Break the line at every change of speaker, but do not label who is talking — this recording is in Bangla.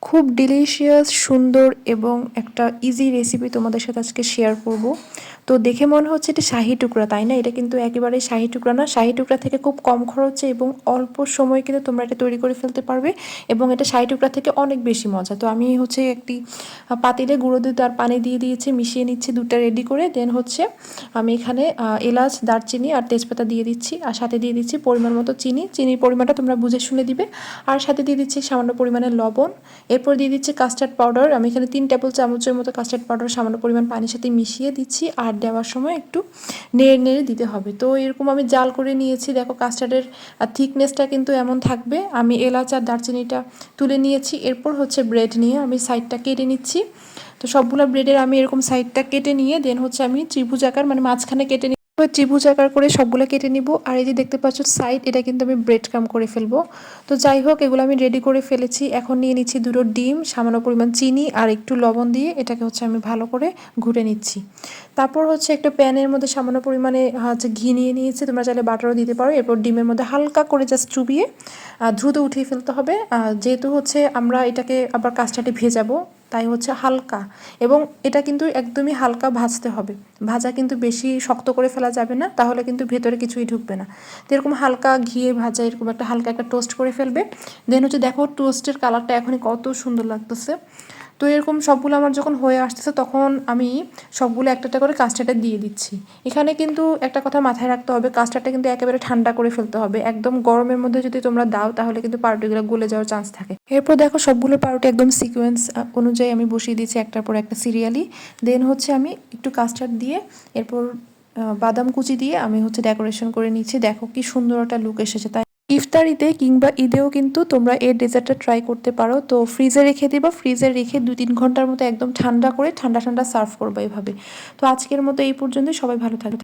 খুব ডিলিশিয়াস সুন্দর এবং একটা ইজি রেসিপি তোমাদের সাথে আজকে শেয়ার করব। তো দেখে মনে হচ্ছে এটা শাহি টুকরা, তাই না? এটা কিন্তু একেবারেই শাহি টুকরা না। শাহি টুকরা থেকে খুব কম খরচে এবং অল্প সময় কিন্তু তোমরা এটা তৈরি করে ফেলতে পারবে এবং এটা শাহি টুকরা থেকে অনেক বেশি মজা। তো আমি হচ্ছে একটি পাতিলে গুঁড়ো দুধ আর পানি দিয়ে দিয়েছি, মিশিয়ে নিচ্ছি দুধটা রেডি করে। দেন হচ্ছে আমি এখানে এলাচ, দারচিনি আর তেজপাতা দিয়ে দিচ্ছি, আর সাথে দিয়ে দিচ্ছি পরিমাণ মতো চিনি। চিনির পরিমাণটা তোমরা বুঝে শুনে দিবে। আর সাথে দিয়ে দিচ্ছি সামান্য পরিমাণে লবণ। এরপর দিয়ে দিচ্ছি কাস্টার্ড পাউডার। আমি এখানে 3 টেবিল চামচের মতো কাস্টার্ড পাউডার সামান্য পরিমাণ পানির সাথে মিশিয়ে দিচ্ছি, আর দেওয়ার সময় একটু নেড়ে নেড়ে দিতে হবে। তো এরকম আমি জাল করে নিয়েছি। দেখো কাস্টার্ডের থিকনেসটা কিন্তু এমন থাকবে। আমি এলাচ আর দারচিনিটা তুলে নিয়েছি। এরপর হচ্ছে ব্রেড নিয়ে আমি সাইডটা কেটে নিচ্ছি। তো সবগুলো ব্রেডের আমি এরকম সাইডটা কেটে নিয়ে দেন হচ্ছে আমি ত্রিভুজ আকার মানে মাঝখানে কেটে নিই, ত্রিভুজ আকার করে সবগুলো কেটে নিব। আর এই যে দেখতে পাচ্ছ সাইড, এটা কিন্তু আমি ব্রেড ক্রাম করে ফেলবো। তো যাই হোক, এগুলো আমি রেডি করে ফেলেছি। এখন নিয়ে নিচ্ছি দুটো ডিম, সামান্য পরিমাণ চিনি আর একটু লবণ দিয়ে এটাকে হচ্ছে আমি ভালো করে ঘুটে নিচ্ছি। তারপর হচ্ছে একটা প্যানের মধ্যে সামান্য পরিমাণে হচ্ছে ঘি নিয়ে নিয়েছি, তোমরা চাইলে বাটারও দিতে পারো। এরপর ডিমের মধ্যে হালকা করে জাস্ট চুবিয়ে দ্রুত উঠিয়ে ফেলতে হবে। যেহেতু হচ্ছে আমরা এটাকে আবার কাস্টার্ডে ভেজাবো, তাই হচ্ছে হালকা, এবং এটা কিন্তু একদমই হালকা ভাজতে হবে। ভাজা কিন্তু বেশি শক্ত করে ফেলা যাবে না, তাহলে কিন্তু ভেতরে কিছুই ঢুকবে না। তো এরকম হালকা ঘিয়ে ভাজা, এরকম একটা হালকা একটা টোস্ট করে ফেলবে। দেন হচ্ছে দেখো টোস্টের কালারটা এখনই কত সুন্দর লাগতেছে। তো এরকম সবগুলো আমার যখন হয়ে আসতেছে, তখন আমি সবগুলো একটা একটা করে কাস্টার্ডে দিয়ে দিচ্ছি। এখানে কিন্তু একটা কথা মাথায় রাখতে হবে, কাস্টার্ডটা কিন্তু একেবারে ঠান্ডা করে ফেলতে হবে। একদম গরমের মধ্যে যদি তোমরা দাও, তাহলে কিন্তু পাউরুটিগুলো গলে যাওয়ার চান্স থাকে। এরপর দেখো সবগুলো পাউরুটি একদম সিকোয়েন্স অনুযায়ী আমি বসিয়ে দিচ্ছি একটার পর একটা সিরিয়ালি। দেন হচ্ছে আমি একটু কাস্টার্ড দিয়ে, এরপর বাদাম কুচি দিয়ে আমি হচ্ছে ডেকোরেশন করে নিচ্ছি। দেখো কি সুন্দর একটা লুক এসেছে, তাই ইফতারিতে কিংবা ঈদেও কিন্তু তোমরা এই ডেজার্টটা ট্রাই করতে পারো। তো ফ্রিজে রেখে দিবা, ফ্রিজে রেখে 2-3 ঘন্টার মতো একদম ঠান্ডা করে ঠান্ডা ঠান্ডা সার্ভ করবা এভাবে। তো আজকের মতো এই পর্যন্তই, সবাই ভালো থাকবে।